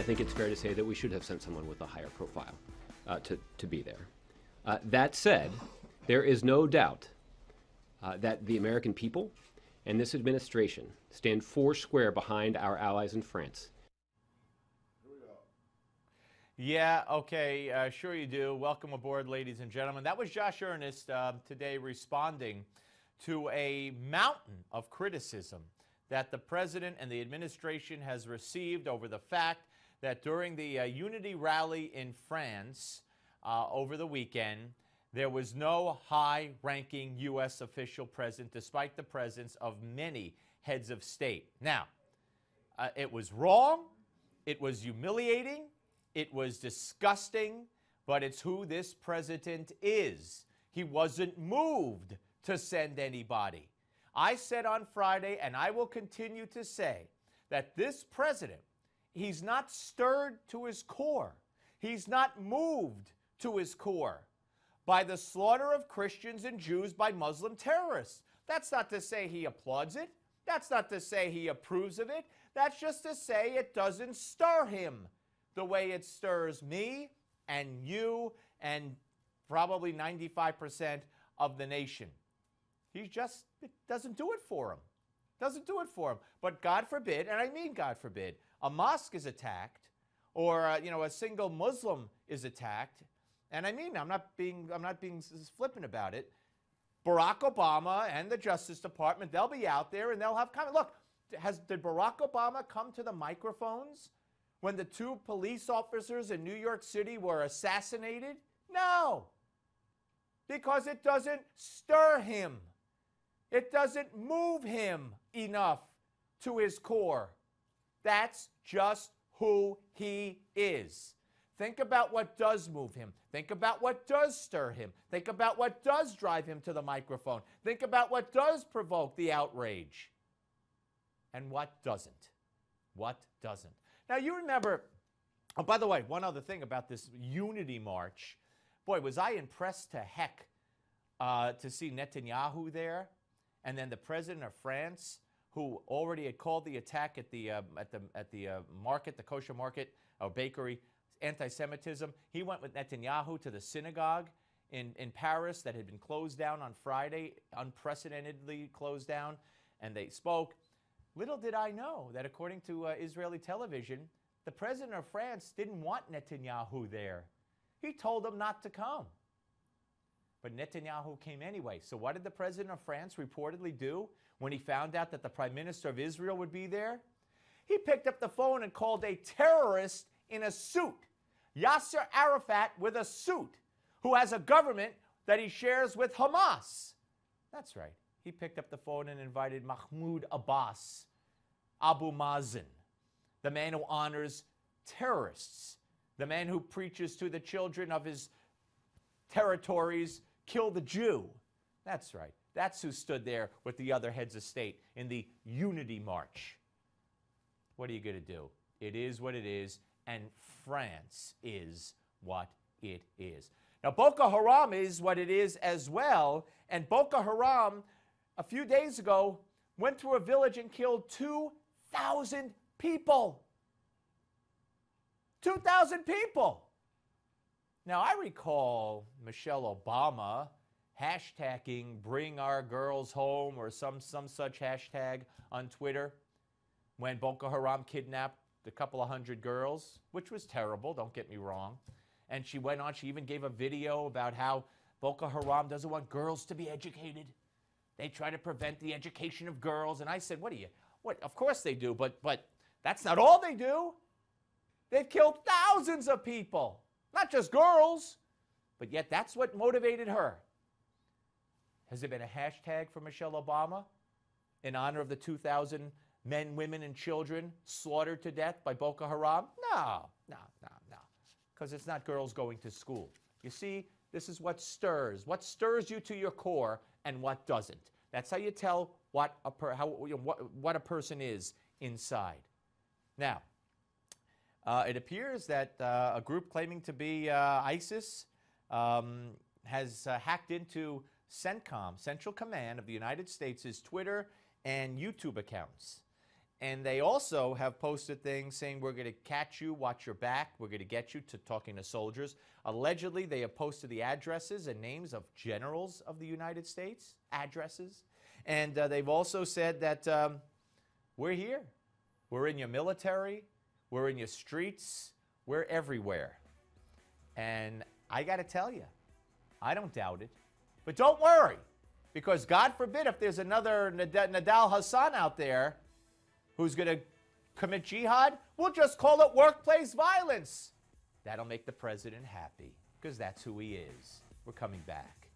think it's fair to say that we should have sent someone with a higher profile to be there. That said, there is no doubt that the American people and this administration stand foursquare behind our allies in France. Yeah, okay, sure you do. Welcome aboard, ladies and gentlemen. That was Josh Earnest today responding to a mountain of criticism that the president and the administration has received over the fact that during the Unity rally in France over the weekend, there was no high-ranking U.S. official present, despite the presence of many heads of state. Now, it was wrong, it was humiliating, it was disgusting, but it's who this president is. He wasn't moved to send anybody. I said on Friday, and I will continue to say, that this president, he's not stirred to his core. He's not moved to his core by the slaughter of Christians and Jews by Muslim terrorists. That's not to say he applauds it. That's not to say he approves of it. That's just to say it doesn't stir him the way it stirs me and you and probably 95% of the nation. It doesn't do it for him. Doesn't do it for him. But God forbid, and I mean God forbid, a mosque is attacked, or a single Muslim is attacked, and I mean I'm not being flippant about it. Barack Obama and the Justice Department, they'll be out there and they'll have comment. Look, did Barack Obama come to the microphones when the 2 police officers in New York City were assassinated? No, because it doesn't stir him. It doesn't move him enough to his core. That's just who he is. Think about what does move him. Think about what does stir him. Think about what does drive him to the microphone. Think about what does provoke the outrage. And what doesn't. What doesn't. Now, you remember, oh, by the way, one other thing about this Unity March. Boy, was I impressed to heck to see Netanyahu there. And then the president of France, who already had called the attack at the market, the kosher market or bakery, anti-Semitism. He went with Netanyahu to the synagogue in Paris that had been closed down on Friday, unprecedentedly closed down, and they spoke. Little did I know that according to Israeli television, the president of France didn't want Netanyahu there. He told him not to come. But Netanyahu came anyway. So what did the president of France reportedly do when he found out that the prime minister of Israel would be there? He picked up the phone and called a terrorist in a suit, Yasser Arafat with a suit, who has a government that he shares with Hamas. That's right. He picked up the phone and invited Mahmoud Abbas, Abu Mazen, the man who honors terrorists, the man who preaches to the children of his territories, kill the Jew. That's right. That's who stood there with the other heads of state in the Unity March. What are you going to do? It is what it is, and France is what it is. Now, Boko Haram is what it is as well, and Boko Haram, a few days ago, went through a village and killed 2,000 people. 2,000 people. Now, I recall Michelle Obama hashtagging Bring Our Girls Home or some such hashtag on Twitter when Boko Haram kidnapped a couple of hundred girls, which was terrible, don't get me wrong. And she went on, she even gave a video about how Boko Haram doesn't want girls to be educated. They try to prevent the education of girls. And I said, what, of course they do, but that's not all they do. They've killed thousands of people. Not just girls, but yet that's what motivated her. Has there been a hashtag for Michelle Obama in honor of the 2,000 men, women, and children slaughtered to death by Boko Haram? No. Because it's not girls going to school. You see, this is what stirs. What stirs you to your core and what doesn't. That's how you tell what a person is inside. Now, it appears that a group claiming to be ISIS has hacked into CENTCOM, Central Command of the United States' Twitter and YouTube accounts. And they also have posted things saying, we're going to catch you, watch your back, we're going to get you, to talking to soldiers. Allegedly, they have posted the addresses and names of generals of the United States, addresses. And they've also said that we're here. We're in your military. We're in your streets. We're everywhere. And I got to tell you, I don't doubt it. But don't worry, because God forbid if there's another Nadal Hassan out there who's going to commit jihad, we'll just call it workplace violence. That'll make the president happy, because that's who he is. We're coming back.